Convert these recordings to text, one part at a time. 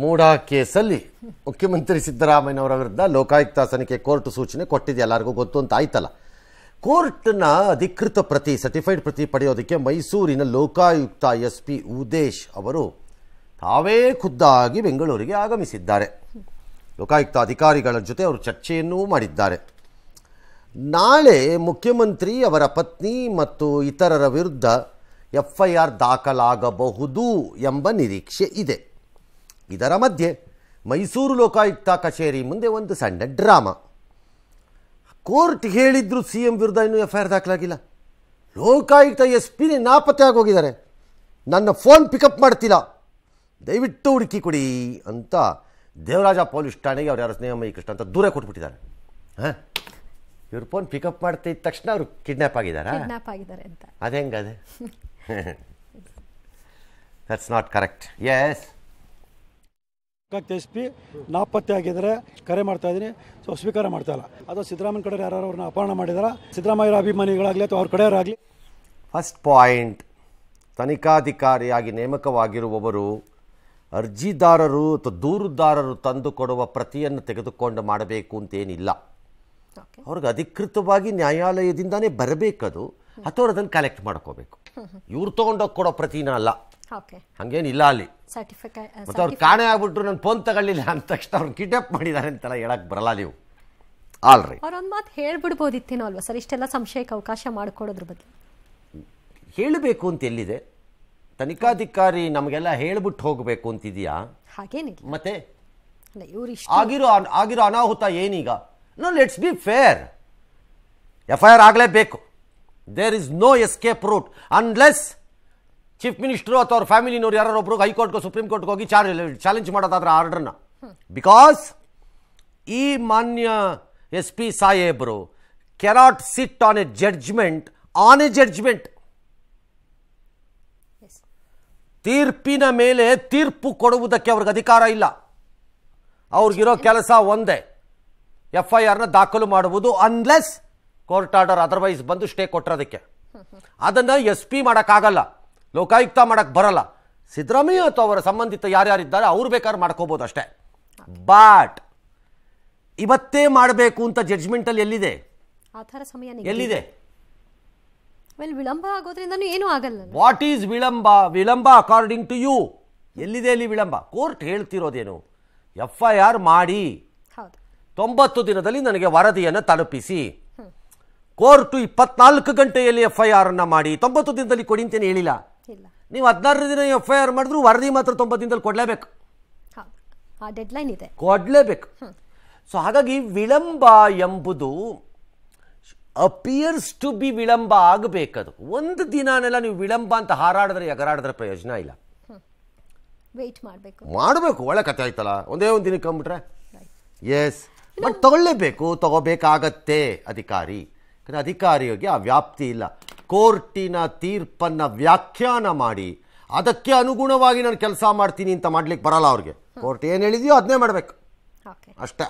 ಮೂಡಾ ಕೇಸಲ್ಲಿ ಮುಖ್ಯಮಂತ್ರಿ ಸಿದ್ದರಾಮಯ್ಯನವರ ವಿರುದ್ಧ ಲೋಕಾಯುಕ್ತ ತನಿಖೆ ಕೋರ್ಟ್ ಸೂಚನೆ ಕೊಟ್ಟಿದೆ, ಎಲ್ಲರಿಗೂ ಗೊತ್ತು ಅಂತ ಆಯ್ತಲ್ಲ. ಕೋರ್ಟ್ನ ಅಧಿಕೃತ ಪ್ರತಿ ಸರ್ಟಿಫೈಡ್ ಪ್ರತಿ ಪಡೆಯೋದಕ್ಕೆ ಮೈಸೂರಿನ ಲೋಕಾಯುಕ್ತ SP ಉದೇಶ್ ಅವರು ತಾವೇ ಖುದ್ದಾಗಿ ಬೆಂಗಳೂರಿಗೆ ಆಗಮಿಸಿದ್ದಾರೆ. ಲೋಕಾಯುಕ್ತ ಅಧಿಕಾರಿಗಳ ಜೊತೆ ಅವರು ಚರ್ಚೆಯನ್ನೂ ಮಾಡಿದ್ದಾರೆ. ನಾಳೆ ಮುಖ್ಯಮಂತ್ರಿ ಅವರ ಪತ್ನಿ ಮತ್ತು ಇತರರ ವಿರುದ್ಧ FIR ದಾಖಲಾಗಬಹುದು ಎಂಬ ನಿರೀಕ್ಷೆ ಇದೆ. ಇದರ ಮಧ್ಯೆ ಮೈಸೂರು ಲೋಕಾಯುಕ್ತ ಕಚೇರಿ ಮುಂದೆ ಒಂದು ಸಣ್ಣ ಡ್ರಾಮಾ. ಕೋರ್ಟ್ ಹೇಳಿದ್ರು CM ವಿರುದ್ಧ ಇನ್ನೂ FIR ದಾಖಲಾಗಿಲ್ಲ. ಲೋಕಾಯುಕ್ತ SP ನಾಪತ್ತೆ ಆಗೋಗಿದ್ದಾರೆ, ನನ್ನ ಫೋನ್ ಪಿಕಪ್ ಮಾಡ್ತಿಲ್ಲ, ದಯವಿಟ್ಟು ಹುಡುಕಿ ಕೊಡಿ ಅಂತ ದೇವರಾಜ ಪೊಲೀಸ್ ಠಾಣೆಗೆ ಅವ್ರು ಯಾರು ಸ್ನೇಹಮಯಿ ಕೃಷ್ಣ ಅಂತ ದೂರ ಕೊಟ್ಬಿಟ್ಟಿದ್ದಾರೆ. ಇವ್ರ ಫೋನ್ ಪಿಕಪ್ ಮಾಡ್ತಿದ್ದ ತಕ್ಷಣ ಅವರು ಕಿಡ್ನಾಪ್ ಆಗಿದ್ದಾರೆ ಅಂತ. ಅದೇ that's not correct. Yes, SP ನಾಪತ್ತೆ ಆಗಿದ್ದಾರೆ, ಕರೆ ಮಾಡ್ತಾ ಇದ್ದೀನಿ, ಸೊ ಸ್ವೀಕಾರ ಮಾಡ್ತಾ ಇಲ್ಲ. ಅದು ಸಿದ್ದರಾಮಯ್ಯ ಕಡೆ ಯಾರು ಅವ್ರನ್ನ ಅಪಹರಣ ಮಾಡಿದಾರ, ಸಿದ್ದರಾಮಯ್ಯರ ಅಭಿಮಾನಿಗಳಾಗಲಿ ಅಥವಾ ಅವ್ರ ಕಡೆಯವರಾಗಲಿ. ಫಸ್ಟ್ ಪಾಯಿಂಟ್, ತನಿಖಾಧಿಕಾರಿಯಾಗಿ ನೇಮಕವಾಗಿರುವವರು ಅರ್ಜಿದಾರರು ಅಥವಾ ದೂರುದಾರರು ತಂದು ಕೊಡುವ ಪ್ರತಿಯನ್ನು ತೆಗೆದುಕೊಂಡು ಮಾಡಬೇಕು ಅಂತೇನಿಲ್ಲ. ಅವ್ರಿಗೆ ಅಧಿಕೃತವಾಗಿ ನ್ಯಾಯಾಲಯದಿಂದಾನೇ ಬರಬೇಕದು, ಅಥವಾ ಅದನ್ನು ಕಲೆಕ್ಟ್ ಮಾಡ್ಕೋಬೇಕು. ಇವ್ರು ತೊಗೊಂಡೋಗಿ ಕೊಡೋ ಪ್ರತಿನ ಅಲ್ಲ, ಹಂಗೇನಿಲ್ಲ ಅಲ್ಲಿ. ಮತ್ತು ಅವ್ರು ಕಾಣೆ ಆಗ್ಬಿಟ್ರು ನನ್ನ ಫೋನ್ ತಗೊಳ್ಳಿಲ್ಲ ಅಂದ ತಕ್ಷಣ ಅವ್ರನ್ನ ಕಿಡ್ನಾಪ್ ಮಾಡಿದ್ದಾರೆ ಅಂತೆಲ್ಲ ಹೇಳಕ್ ಬರಲ್ಲ ನೀವು. ಆಲ್ರೈಟ್, ಅವ್ರೊಂದು ಮಾತು ಹೇಳ್ಬಿಡ್ಬೋದಿತ್ತೇನೋ ಅಲ್ವಾ ಸರ್, ಇಷ್ಟೆಲ್ಲ ಸಂಶಯಕ್ಕೆ ಅವಕಾಶ ಮಾಡಿಕೊಡೋದ್ರ ಬದಲು ಹೇಳಬೇಕು ಅಂತ ಎಲ್ಲಿದೆ? ತನಿಖಾಧಿಕಾರಿ ನಮಗೆಲ್ಲ ಹೇಳ್ಬಿಟ್ಟು ಹೋಗಬೇಕು ಅಂತಿದೆಯಾ? ಹಾಗೇನಿಲ್ಲ. ಮತ್ತೆ ಆಗಿರೋ ಅನಾಹುತ ಏನೀಗ? No, let's be fair. FIR ಆಗಲೇಬೇಕು. There is no escape route unless chief minister ಅಥವಾ ಅವ್ರ ಫ್ಯಾಮಿಲಿನವ್ರು ಯಾರೊಬ್ರು ಹೈಕೋರ್ಟ್ಗೆ ಸುಪ್ರೀಂ ಕೋರ್ಟ್ಗೆ ಹೋಗಿ ಚಾಲೆಂಜ್ ಮಾಡೋದಾದ್ರೆ ಆರ್ಡರ್ನ. ಬಿಕಾಸ್ ಈ ಮಾನ್ಯ SP ಸಾಹೇಬರು cannot sit on a judgement ತೀರ್ಪಿನ ಮೇಲೆ ತೀರ್ಪು ಕೊಡುವುದಕ್ಕೆ ಅವ್ರಿಗೆ ಅಧಿಕಾರ ಇಲ್ಲ. ಅವ್ರಿಗಿರೋ ಕೆಲಸ ಒಂದೇ, FIRನ ದಾಖಲು ಮಾಡುವುದು, ಅನ್ಲೆಸ್ ಕೋರ್ಟ್ ಆರ್ಡರ್ ಅದರ್ವೈಸ್ ಬಂದು ಸ್ಟೇ ಕೊಟ್ಟಿರೋದಕ್ಕೆ. ಅದನ್ನು SP ಮಾಡೋಕ್ಕಾಗಲ್ಲ, ಲೋಕಾಯುಕ್ತ ಮಾಡಕ್ಕೆ ಬರಲ್ಲ. ಸಿದ್ದರಾಮಯ್ಯ ಅಥವಾ ಅವರ ಸಂಬಂಧಿತ ಯಾರ್ಯಾರಿದ್ದಾರೆ ಅವ್ರು ಬೇಕಾದ್ರೆ ಮಾಡ್ಕೋಬೋದು ಅಷ್ಟೇ. ಬಟ್ ಇವತ್ತೇ ಮಾಡಬೇಕು ಅಂತ ಜಡ್ಜ್ಮೆಂಟಲ್ಲಿ ಎಲ್ಲಿದೆ? ಎಲ್ಲಿದೆ? ವಿಳಂಬ ಆಗೋದ್ರಿಂದ ಏನೂ ಆಗಲ್ಲ. ವಾಟ್ ಈಸ್ ವಿಳಂಬ? ವಿಳಂಬ ಅಕಾರ್ಡಿಂಗ್ ಟು ಯು ಎಲ್ಲಿದೆ ಅಲ್ಲಿ ವಿಳಂಬ? ಕೋರ್ಟ್ ಹೇಳ್ತಿರೋದೇನು? FIR ಮಾಡಿ 90 ದಿನದಲ್ಲಿ ನನಗೆ ವರದಿಯನ್ನು ತಲುಪಿಸಿ. ಕೋರ್ಟು 24 ಗಂಟೆಯಲ್ಲಿ FIR ಮಾಡಿ 90 ದಿನದಲ್ಲಿ ಕೊಡಿ ಅಂತೇನು ಹೇಳಿಲ್ಲ. ನೀವು 16 ದಿನ FIR ಮಾಡಿದ್ರು ವರದಿ ಮಾತ್ರ 90 ದಿನದಲ್ಲಿ ಕೊಡಲೇಬೇಕು, ಕೊಡಲೇಬೇಕು. ಸೊ ಹಾಗಾಗಿ ವಿಳಂಬ ಎಂಬುದು ಅಪಿಯರ್ಸ್ ಟು ಬಿ ವಿಳಂಬ ಆಗಬೇಕದು. ಒಂದು ದಿನನೆಲ್ಲ ನೀವು ವಿಳಂಬ ಅಂತ ಹಾರಾಡಿದ್ರೆ ಎಗರಾಡಿದ್ರೆ ಪ್ರಯೋಜನ ಇಲ್ಲ. ಮಾಡಬೇಕು. ಒಳ್ಳೆ ಕತೆ ಆಯ್ತಲ್ಲ, ಒಂದೇ ಒಂದು ದಿನಕ್ಕೆ ಕಂಬಿಟ್ರೆ. ಎಸ್, ಬಟ್ ತಗೊಳ್ಳೇಬೇಕು, ತಗೋಬೇಕಾಗತ್ತೆ ಅಧಿಕಾರಿ. ಯಾಕಂದರೆ ಅಧಿಕಾರಿಯೋಗಿ ಆ ವ್ಯಾಪ್ತಿ ಇಲ್ಲ. ಕೋರ್ಟಿನ ತೀರ್ಪನ್ನು ವ್ಯಾಖ್ಯಾನ ಮಾಡಿ ಅದಕ್ಕೆ ಅನುಗುಣವಾಗಿ ನಾನು ಕೆಲಸ ಮಾಡ್ತೀನಿ ಅಂತ ಮಾಡ್ಲಿಕ್ಕೆ ಬರಲ್ಲ ಅವ್ರಿಗೆ. ಕೋರ್ಟ್ ಏನು ಹೇಳಿದೆಯೋ ಅದನ್ನೇ ಮಾಡಬೇಕು ಅಷ್ಟೇ.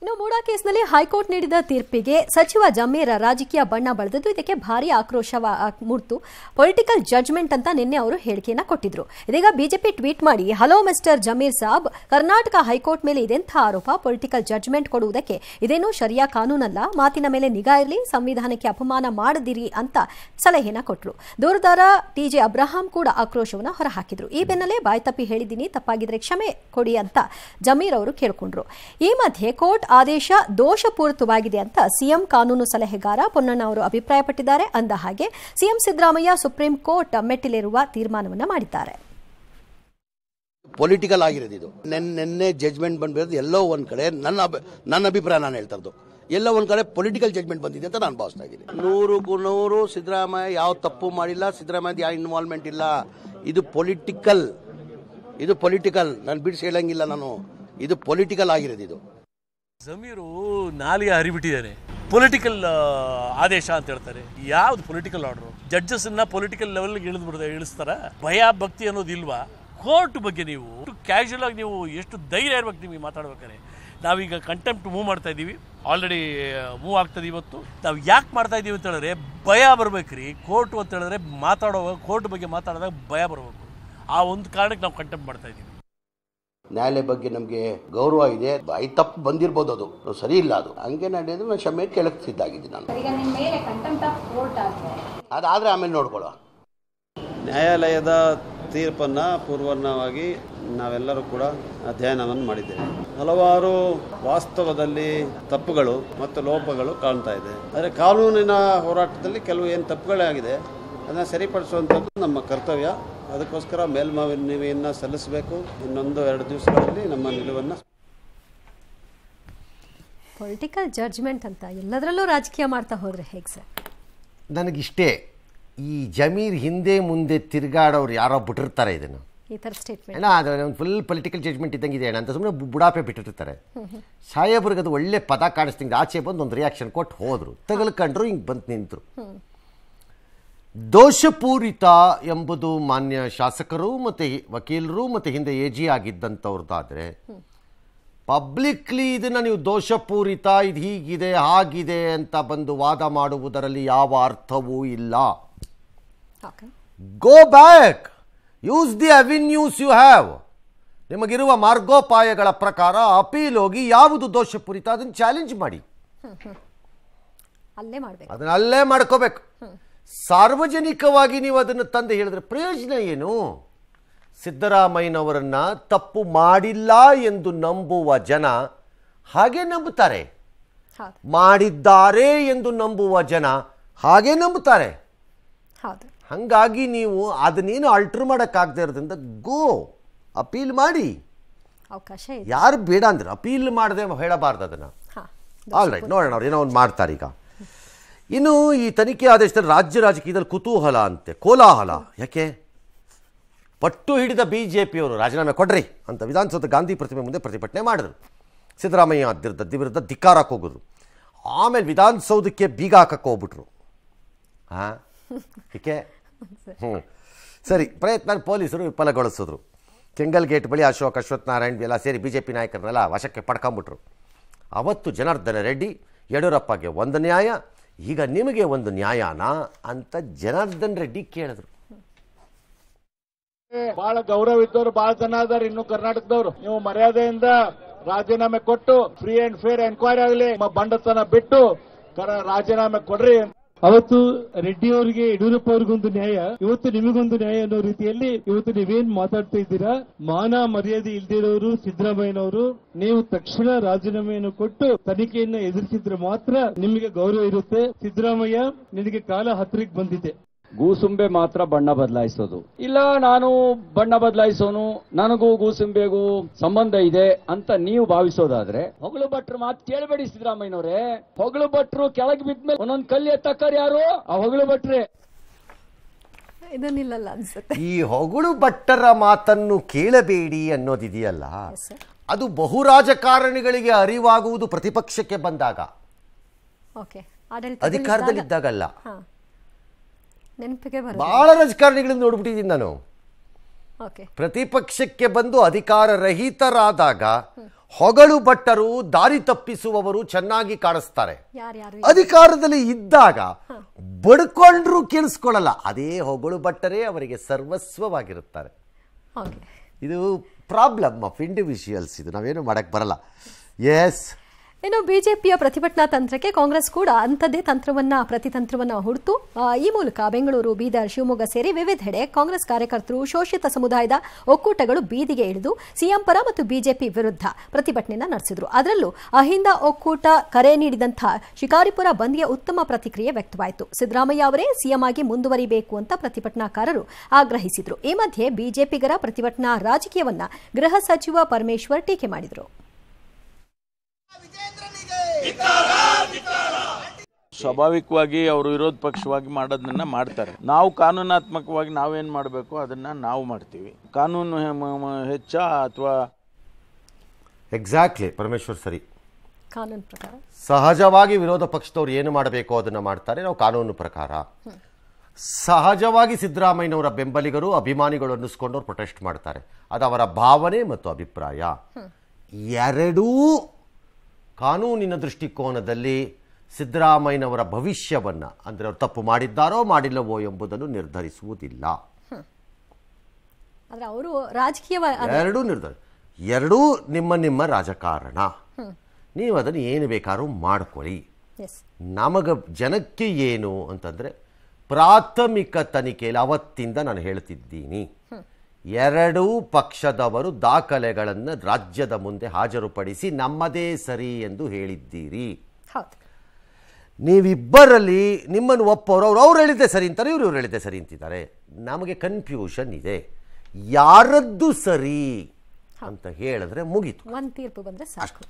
ಇನ್ನು ಮೂಡಾ ಕೇಸ್ನಲ್ಲಿ ಹೈಕೋರ್ಟ್ ನೀಡಿದ ತೀರ್ಪಿಗೆ ಸಚಿವ ಜಮೀರ್ ರಾಜಕೀಯ ಬಣ್ಣ ಬಳಿದಿದ್ದು, ಇದಕ್ಕೆ ಭಾರಿ ಆಕ್ರೋಶ ಮೂಡ್ತು. ಪೊಲಿಟಿಕಲ್ ಜಡ್ಜ್ಮೆಂಟ್ ಅಂತ ನಿನ್ನೆ ಅವರು ಹೇಳಿಕೆಯನ್ನ ಕೊಟ್ಟಿದ್ರು. ಇದೀಗ ಬಿಜೆಪಿ ಟ್ವೀಟ್ ಮಾಡಿ, hello mister Zameer Saab, Karnataka high court ಮೇಲೆ ಇದೆಂಥ ಆರೋಪ? ಪೊಲಿಟಿಕಲ್ ಜಡ್ಜ್ಮೆಂಟ್ ಕೊಡುವುದಕ್ಕೆ ಇದೇನೂ ಶರಿಯಾ ಕಾನೂನಲ್ಲ, ಮಾತಿನ ಮೇಲೆ ನಿಗಾ ಇರಲಿ, ಸಂವಿಧಾನಕ್ಕೆ ಅಪಮಾನ ಮಾಡದಿರಿ ಅಂತ ಸಲಹೆನ ಕೊಟ್ಟರು. ದೂರದಾರ TJ ಅಬ್ರಹಾಂ ಕೂಡ ಆಕ್ರೋಶವನ್ನು ಹೊರಹಾಕಿದ್ರು. ಈ ಬೆನ್ನಲ್ಲೇ ಬಾಯ್ತಪ್ಪಿ ಹೇಳಿದ್ದೀನಿ, ತಪ್ಪಾಗಿದ್ರೆ ಕ್ಷಮೆ ಕೊಡಿ ಅಂತ ಜಮೀರ್ ಅವರು ಕೇಳಿಕೊಂಡ್ರು. ಈ ಮಧ್ಯೆ ಕೋರ್ಟ್ ಆದೇಶ ದೋಷಪೂರಿತವಾಗಿದೆ ಅಂತ CM ಕಾನೂನು ಸಲಹೆಗಾರ ಪೊನ್ನಣ್ಣ ಅವರು ಅಭಿಪ್ರಾಯಪಟ್ಟಿದ್ದಾರೆ. ಅಂದ ಹಾಗೆ CM ಸಿದ್ದರಾಮಯ್ಯ ಸುಪ್ರೀಂ ಕೋರ್ಟ್ ಮೆಟ್ಟಿಲೇರುವ ತೀರ್ಮಾನವನ್ನ ಮಾಡಿದ್ದಾರೆ. ಪೊಲಿಟಿಕಲ್ ಆಗಿರೋದು ಇದು. ನಿನ್ನೆ ಜಡ್ಜ್ಮೆಂಟ್ ಬಂದಿರೋದು ಎಲ್ಲೋ ಒಂದ್ ಕಡೆ, ನನ್ನ ಅಭಿಪ್ರಾಯ ನಾನು ಹೇಳ್ತಾ ಇರೋದು, ಎಲ್ಲ ಒಂದ್ ಕಡೆ ಪೊಲಿಟಿಕಲ್ ಜಡ್ಜ್ಮೆಂಟ್ ಬಂದಿದೆ ಅಂತ ನಾನು ಭಾವಿಸ್ತಾ ಇದ್ದೀನಿ. 100% ಸಿದ್ದರಾಮಯ್ಯ ಯಾವ ತಪ್ಪು ಮಾಡಿಲ್ಲ, ಸಿದ್ದರಾಮಯ್ಯ ಯಾವ ಇನ್ವಾಲ್ವ್ಮೆಂಟ್ ಇಲ್ಲ. ಇದು ಪೊಲಿಟಿಕಲ್, ನಾನು ಬಿಡಿಸಿ ಹೇಳಂಗಿಲ್ಲ ನಾನು. ಇದು ಪೊಲಿಟಿಕಲ್ ಆಗಿರೋದು ಇದು. ಜಮೀರು ನಾಲಿಗೆ ಹರಿಬಿಟ್ಟಿದ್ದಾನೆ. ಪೊಲಿಟಿಕಲ್ ಆದೇಶ ಅಂತ ಹೇಳ್ತಾರೆ. ಯಾವ್ದು ಪೊಲಿಟಿಕಲ್ ಆರ್ಡರ್? ಜಡ್ಜಸ್ ಪೊಲಿಟಿಕಲ್ ಲೆವೆಲ್ಗೆ ಇಳಿಸ್ತಾರ? ಭಯ ಭಕ್ತಿ ಅನ್ನೋದು ಇಲ್ವಾ? ಕೋರ್ಟ್ ಬಗ್ಗೆ ನೀವು ಕ್ಯಾಶುಯಲ್ ಆಗಿ ನೀವು ಎಷ್ಟು ಧೈರ್ಯ ಇರ್ಬೇಕು ನಿಮಗೆ ಮಾತಾಡ್ಬೇಕಾದ್ರೆ. ನಾವೀಗ ಕಂಟೆಂಪ್ಟ್ ಮೂವ್ ಮಾಡ್ತಾ ಇದ್ದೀವಿ, ಆಲ್ರೆಡಿ ಮೂವ್ ಆಗ್ತದೆ. ಇವತ್ತು ನಾವು ಯಾಕೆ ಮಾಡ್ತಾ ಇದ್ದೀವಿ ಅಂತ ಹೇಳಿದ್ರೆ ಭಯ ಬರ್ಬೇಕ್ರಿ. ಕೋರ್ಟ್ ಅಂತ ಹೇಳಿದ್ರೆ ಕೋರ್ಟ್ ಬಗ್ಗೆ ಮಾತಾಡಿದಾಗ ಭಯ ಬರಬೇಕು. ಆ ಒಂದು ಕಾರಣಕ್ಕೆ ನಾವು ಕಂಟೆಂಪ್ಟ್ ಮಾಡ್ತಾ ಇದ್ದೀವಿ. ನ್ಯಾಯಾಲಯ ಬಗ್ಗೆ ನಮಗೆ ಗೌರವ ಇದೆ. ತಪ್ಪು ಬಂದಿರ್ಬೋದು, ಅದು ಸರಿ ಇಲ್ಲ, ಅದು ಹಂಗೆ ನಡೆಯೋದು ನಾನು ಕ್ಷಮೆ ಕೇಳಕ್ಕೆ ಸಿದ್ಧಾಗಿದ್ದೀನಿ ನಾನು. ಅದಾದರೆ ಆಮೇಲೆ ನೋಡ್ಕೊಳ್ಳೋ. ನ್ಯಾಯಾಲಯದ ತೀರ್ಪನ್ನು ಪೂರ್ವವಾಗಿ ನಾವೆಲ್ಲರೂ ಕೂಡ ಅಧ್ಯಯನವನ್ನು ಮಾಡಿದ್ದೇವೆ. ಹಲವಾರು ವಾಸ್ತವದಲ್ಲಿ ತಪ್ಪುಗಳು ಮತ್ತು ಲೋಪಗಳು ಕಾಣ್ತಾ ಇದೆ. ಆದರೆ ಕಾನೂನಿನ ಹೋರಾಟದಲ್ಲಿ ಕೆಲವು ಏನು ತಪ್ಪುಗಳೇ ಆಗಿದೆ ಅದನ್ನು ಸರಿಪಡಿಸುವಂಥದ್ದು ನಮ್ಮ ಕರ್ತವ್ಯ. ಅದಕ್ಕೋಸ್ಕರ ಮೇಲ್ಮನವಿಯನ್ನು ಸಲ್ಲಿಸಬೇಕು. ಇನ್ನೊಂದು 2 ದಿವಸಗಳಲ್ಲಿ ನಮ್ಮ ನಿಲುವನ್ನು. ಪೊಲಿಟಿಕಲ್ ಜಡ್ಜ್ಮೆಂಟ್ ಅಂತ ಎಲ್ಲದರಲ್ಲೂ ರಾಜಕೀಯ ಮಾಡ್ತಾ ಹೋದ್ರೆ ಹೇಗೆ ಸರ್? ನನಗಿಷ್ಟೇ, ಈ ಜಮೀರ್ ಹಿಂದೆ ಮುಂದೆ ತಿರುಗಾಡೋರು ಯಾರೋ ಬಿಟ್ಟಿರ್ತಾರೆ ಇದನ್ನು, ಈ ಥರ ಸ್ಟೇಟ್ಮೆಂಟ್ ಅಣ್ಣ ಅದು ಫುಲ್ ಪೊಲಿಟಿಕಲ್ ಜಡ್ಜ್ಮೆಂಟ್ ಇದ್ದಂಗಿದೆ ಅಣ್ಣ ಅಂತ ಸುಮ್ಮನೆ ಬುಡಾಪೆ ಬಿಟ್ಟಿರ್ತಾರೆ. ಸಾಹೇಬ್ರಿಗೆ ಅದು ಒಳ್ಳೆ ಪದ ಕಾಣಿಸ್ತಿಂಗ್ ಆಚೆ ಬಂದು ಒಂದು ರಿಯಾಕ್ಷನ್ ಕೊಟ್ಟು ಹೋದರು, ತಗಲ್ಕೊಂಡ್ರು, ಹಿಂಗೆ ಬಂದು ನಿಂತರು. ದೋಷಪೂರಿತ ಎಂಬುದು ಮಾನ್ಯ ಶಾಸಕರು ಮತ್ತು ವಕೀಲರು ಮತ್ತು ಹಿಂದೆ AG ಆಗಿದ್ದಂಥವ್ರದ್ದಾದರೆ ಪಬ್ಲಿಕ್ಲಿ ಇದನ್ನು ನೀವು ದೋಷಪೂರಿತ, ಇದು ಹೀಗಿದೆ ಹಾಗಿದೆ ಅಂತ ಬಂದು ವಾದ ಮಾಡುವುದರಲ್ಲಿ ಯಾವ ಅರ್ಥವೂ ಇಲ್ಲ. Go back, use the avenues you have. ನಿಮಗಿರುವ ಮಾರ್ಗೋಪಾಯಗಳ ಪ್ರಕಾರ ಅಪೀಲ್ ಹೋಗಿ ಯಾವುದು ದೋಷಪೂರಿತ ಅದನ್ನು ಚಾಲೆಂಜ್ ಮಾಡಿ, ಅದನ್ನು ಅಲ್ಲೇ ಮಾಡ್ಕೋಬೇಕು. ಸಾರ್ವಜನಿಕವಾಗಿ ನೀವು ಅದನ್ನು ತಂದು ಹೇಳಿದ್ರೆ ಪ್ರಯೋಜನ ಏನು? ಸಿದ್ದರಾಮಯ್ಯನವರನ್ನು ತಪ್ಪು ಮಾಡಿಲ್ಲ ಎಂದು ನಂಬುವ ಜನ ಹಾಗೆ ನಂಬುತ್ತಾರೆ, ಮಾಡಿದ್ದಾರೆ ಎಂದು ನಂಬುವ ಜನ ಹಾಗೆ ನಂಬುತ್ತಾರೆ. ಹಾಗಾಗಿ ನೀವು ಅದನ್ನೇನು ಅಲ್ಟ್ರ್ ಮಾಡೋಕ್ಕಾಗದೇ ಇರೋದ್ರಿಂದ ಗೋ ಅಪೀಲ್ ಮಾಡಿ. ಅವಕಾಶ ಯಾರು ಬೇಡ ಅಂದ್ರೆ ಅಪೀಲ್ ಮಾಡದೆ ಹೇಳಬಾರ್ದು ಅದನ್ನು. ಆಲ್ ರೈಟ್, ನೋಡೋಣ ಅವ್ರು ಏನೋ ಒಂದು ಮಾಡ್ತಾರೆ. ಈಗ ಇನ್ನು ಈ ತನಿಖೆ ಆದೇಶದಲ್ಲಿ ರಾಜ್ಯ ರಾಜಕೀಯದಲ್ಲಿ ಕುತೂಹಲ ಅಂತೆ, ಕೋಲಾಹಲ. ಯಾಕೆ? ಪಟ್ಟು ಹಿಡಿದ BJPಯವರು ರಾಜೀನಾಮೆ ಕೊಡ್ರಿ ಅಂತ ವಿಧಾನಸೌಧ ಗಾಂಧಿ ಪ್ರತಿಮೆ ಮುಂದೆ ಪ್ರತಿಭಟನೆ ಮಾಡಿದ್ರು. ಸಿದ್ದರಾಮಯ್ಯ ವಿರುದ್ಧ ಧಿಕ್ಕಾರಕ್ಕೆ ಹೋಗಿದ್ರು. ಆಮೇಲೆ ವಿಧಾನಸೌಧಕ್ಕೆ ಬೀಗ ಹಾಕಕ್ಕೆ ಹೋಗ್ಬಿಟ್ರು. ಹಾಂ, ಏಕೆ? ಸರಿ, ಪ್ರಯತ್ನ ಪೊಲೀಸರು ವಿಫಲಗೊಳಿಸಿದ್ರು. ಕೆಂಗಲ್ ಗೇಟ್ ಬಳಿ ಅಶ್ವಥ್ ನಾರಾಯಣ್ ಎಲ್ಲ ಸೇರಿ BJP ನಾಯಕರನ್ನೆಲ್ಲ ವಶಕ್ಕೆ ಪಡ್ಕೊಂಬಿಟ್ರು. ಅವತ್ತು ಜನಾರ್ದನ ರೆಡ್ಡಿ ಯಡಿಯೂರಪ್ಪಗೆ ಒಂದು ನ್ಯಾಯ, ಈಗ ನಿಮಗೆ ಒಂದು ನ್ಯಾಯನಾ ಅಂತ ಜನಾರ್ದನ್ ರೆಡ್ಡಿ ಕೇಳಿದ್ರು. ಬಹಳ ಗೌರವ ಇದ್ದವರು ಬಹಳ ಜನ ಇದ್ದಾರೆ ಇನ್ನು ಕರ್ನಾಟಕದವರು. ನೀವು ಮರ್ಯಾದೆಯಿಂದ ರಾಜೀನಾಮೆ ಕೊಟ್ಟು ಫ್ರೀ ಅಂಡ್ ಫೇರ್ ಎನ್ಕ್ವೈರಿ ಆಗಲಿ, ಬಂಡತನ ಬಿಟ್ಟು ರಾಜೀನಾಮೆ ಕೊಡ್ರಿ. ಅವತ್ತು ರೆಡ್ಡಿ ಅವರಿಗೆ ಯಡಿಯೂರಪ್ಪ ಅವ್ರಿಗೊಂದು ನ್ಯಾಯ, ಇವತ್ತು ನಿಮಗೊಂದು ನ್ಯಾಯ ಅನ್ನೋ ರೀತಿಯಲ್ಲಿ ಇವತ್ತು ನೀವೇನ್ ಮಾತಾಡ್ತಾ ಇದ್ದೀರಾ? ಮಾನ ಮರ್ಯಾದೆ ಇಲ್ದಿರೋರು ಸಿದ್ದರಾಮಯ್ಯನವರು, ನೀವು ತಕ್ಷಣ ರಾಜೀನಾಮೆಯನ್ನು ಕೊಟ್ಟು ತನಿಖೆಯನ್ನ ಎದುರಿಸಿದ್ರೆ ಮಾತ್ರ ನಿಮಗೆ ಗೌರವ ಇರುತ್ತೆ. ಸಿದ್ದರಾಮಯ್ಯ, ನಿನಗೆ ಕಾಲ ಹತ್ತಿರಕ್ಕೆ ಬಂದಿದೆ. ಗೂಸುಂಬೆ ಮಾತ್ರ ಬಣ್ಣ ಬದಲಾಯಿಸೋದು ಇಲ್ಲ, ನಾನು ಬಣ್ಣ ಬದಲಾಯಿಸೋನು, ನನಗೂ ಗೂಸುಂಬೆಗೂ ಸಂಬಂಧ ಇದೆ ಅಂತ ನೀವು ಭಾವಿಸೋದಾದ್ರೆ ಹೊಗಳು ಭಟ್ರು ಮಾತು ಕೇಳಬೇಡಿ ಸಿದ್ದರಾಮಯ್ಯನವರೇ. ಹೊಗಳು ಭಟ್ರು ಕೆಳಗೆ ಬಿದ್ಮೇಲೆ ಒಂದೊಂದು ಕಲ್ಲು ಎತ್ತಕ್ಕಾರ ಯಾರು? ಆ ಹೊಗಳು ಭಟ್ರೆ. ಇದನ್ನಿಲ್ಲಲ್ಲ ಅನ್ಸುತ್ತೆ. ಈ ಹೊಗಳು ಭಟ್ಟರ ಮಾತನ್ನು ಕೇಳಬೇಡಿ ಅನ್ನೋದಿದೆಯಲ್ಲ, ಅದು ಬಹು ರಾಜಕಾರಣಿಗಳಿಗೆ ಅರಿವಾಗುವುದು ಪ್ರತಿಪಕ್ಷಕ್ಕೆ ಬಂದಾಗ, ಅಧಿಕಾರದಲ್ಲಿದ್ದಾಗಲ್ಲ. ಬಹಳ ರಾಜಕಾರಣಿಗಳಿಂದ ನೋಡ್ಬಿಟ್ಟಿದ್ದೀನಿ ನಾನು. ಪ್ರತಿಪಕ್ಷಕ್ಕೆ ಬಂದು ಅಧಿಕಾರ ರಹಿತರಾದಾಗ ಹೊಗಳು ಭಟ್ಟರು ದಾರಿ ತಪ್ಪಿಸುವವರು ಚೆನ್ನಾಗಿ ಕಾಣಿಸ್ತಾರೆ. ಅಧಿಕಾರದಲ್ಲಿ ಇದ್ದಾಗ ಬಡ್ಕೊಂಡ್ರು ಕೇಳಿಸ್ಕೊಳ್ಳಲ್ಲ. ಅದೇ ಹೊಗಳು ಭಟ್ಟರೇ ಅವರಿಗೆ ಸರ್ವಸ್ವವಾಗಿರುತ್ತಾರೆ. ಇದು ಪ್ರಾಬ್ಲಮ್ ಆಫ್ ಇಂಡಿವಿಜುವಲ್ಸ್. ಇದು ನಾವೇನು ಮಾಡಕ್ ಬರಲ್ಲ. ಎಸ್, ಇನ್ನು ಬಿಜೆಪಿಯ ಪ್ರತಿಭಟನಾ ತಂತ್ರಕ್ಕೆ ಕಾಂಗ್ರೆಸ್ ಕೂಡ ಅಂಥದ್ದೇ ಪ್ರತಿತಂತ್ರವನ್ನ ಹುಡುತು ಈ ಮೂಲಕ ಬೆಂಗಳೂರು, ಬೀದರ್, ಶಿವಮೊಗ್ಗ ಸೇರಿ ವಿವಿಧೆಡೆ ಕಾಂಗ್ರೆಸ್ ಕಾರ್ಯಕರ್ತರು, ಶೋಷಿತ ಸಮುದಾಯದ ಒಕ್ಕೂಟಗಳು ಬೀದಿಗೆ ಇಳಿದು ಸಿಎಂ ಪರ ಮತ್ತು ಬಿಜೆಪಿ ವಿರುದ್ಧ ಪ್ರತಿಭಟನೆಯನ್ನ ನಡೆಸಿದ್ರು. ಅದರಲ್ಲೂ ಅಹಿಂದ ಒಕ್ಕೂಟ ಕರೆ ನೀಡಿದಂತಹ ಶಿಕಾರಿಪುರ ಬಂದ್ಗೆ ಉತ್ತಮ ಪ್ರತಿಕ್ರಿಯೆ ವ್ಯಕ್ತವಾಯಿತು. ಸಿದ್ದರಾಮಯ್ಯ ಅವರೇ ಸಿಎಂ ಆಗಿ ಮುಂದುವರಿಬೇಕು ಅಂತ ಪ್ರತಿಭಟನಾಕಾರರು ಆಗ್ರಹಿಸಿದ್ರು. ಈ ಮಧ್ಯೆ ಬಿಜೆಪಿಗರ ಪ್ರತಿಭಟನಾ ರಾಜಕೀಯವನ್ನ ಗೃಹ ಸಚಿವ ಪರಮೇಶ್ವರ್ ಟೀಕೆ ಮಾಡಿದರು. ಸ್ವಾಭಾವಿಕವಾಗಿ ಅವರು ವಿರೋಧ ಪಕ್ಷವಾಗಿ ಮಾಡೋದನ್ನ ಮಾಡ್ತಾರೆ. ನಾವು ಕಾನೂನಾತ್ಮಕವಾಗಿ ನಾವೇನ್ ಮಾಡಬೇಕು ಅದನ್ನ ನಾವು ಮಾಡ್ತೀವಿ. ಕಾನೂನು ಹೆಚ್ಚ ಅಥವಾ ಎಕ್ಸಾಕ್ಟ್ಲಿ ಪರಮೇಶ್ವರ್ ಸರಿ. ಕಾನೂನು ಪ್ರಕಾರ ಸಹಜವಾಗಿ ವಿರೋಧ ಪಕ್ಷದವ್ರು ಏನು ಮಾಡಬೇಕು ಅದನ್ನ ಮಾಡ್ತಾರೆ. ನಾವು ಕಾನೂನು ಪ್ರಕಾರ ಸಹಜವಾಗಿ ಸಿದ್ದರಾಮಯ್ಯನವರ ಬೆಂಬಲಿಗರು, ಅಭಿಮಾನಿಗಳು ಅನ್ನಿಸ್ಕೊಂಡವ್ರು ಪ್ರೊಟೆಸ್ಟ್ ಮಾಡ್ತಾರೆ. ಅದು ಅವರ ಭಾವನೆ ಮತ್ತು ಅಭಿಪ್ರಾಯ. ಎರಡೂ ಕಾನೂನಿನ ದೃಷ್ಟಿಕೋನದಲ್ಲಿ ಸಿದ್ದರಾಮಯ್ಯನವರ ಭವಿಷ್ಯವನ್ನು, ಅಂದರೆ ಅವರು ತಪ್ಪು ಮಾಡಿದ್ದಾರೋ ಮಾಡಿಲ್ಲವೋ ಎಂಬುದನ್ನು ನಿರ್ಧರಿಸುವುದಿಲ್ಲ. ಅವರು ರಾಜಕೀಯ ಎರಡೂ ನಿರ್ಧಾರ. ಎರಡೂ ನಿಮ್ಮ ರಾಜಕಾರಣ, ನೀವು ಅದನ್ನು ಏನು ಬೇಕಾದ್ರೂ ಮಾಡ್ಕೊಳ್ಳಿ. ನಮಗೆ ಜನಕ್ಕೆ ಏನು ಅಂತಂದರೆ ಪ್ರಾಥಮಿಕ ತನಿಖೆಯಲ್ಲಿ ಅವತ್ತಿಂದ ನಾನು ಹೇಳ್ತಿದ್ದೀನಿ, ಎರಡೂ ಪಕ್ಷದವರು ದಾಖಲೆಗಳನ್ನು ರಾಜ್ಯದ ಮುಂದೆ ಹಾಜರುಪಡಿಸಿ ನಮ್ಮದೇ ಸರಿ ಎಂದು ಹೇಳಿದ್ದೀರಿ. ನೀವಿಬ್ಬರಲ್ಲಿ ನಿಮ್ಮನ್ನು ಒಪ್ಪೋರು ಅವ್ರು ಹೇಳಿದ್ದೆ ಸರಿ ಅಂತಾರೆ, ಇವ್ರು ಹೇಳಿದ್ದೆ ಸರಿ ಅಂತಿದ್ದಾರೆ. ನಮಗೆ ಕನ್ಫ್ಯೂಷನ್ ಇದೆ, ಯಾರದ್ದು ಸರಿ ಅಂತ ಹೇಳಿದ್ರೆ ಮುಗೀತು. ಒಂದು ತೀರ್ಪು ಬಂದರೆ ಸಾಕು.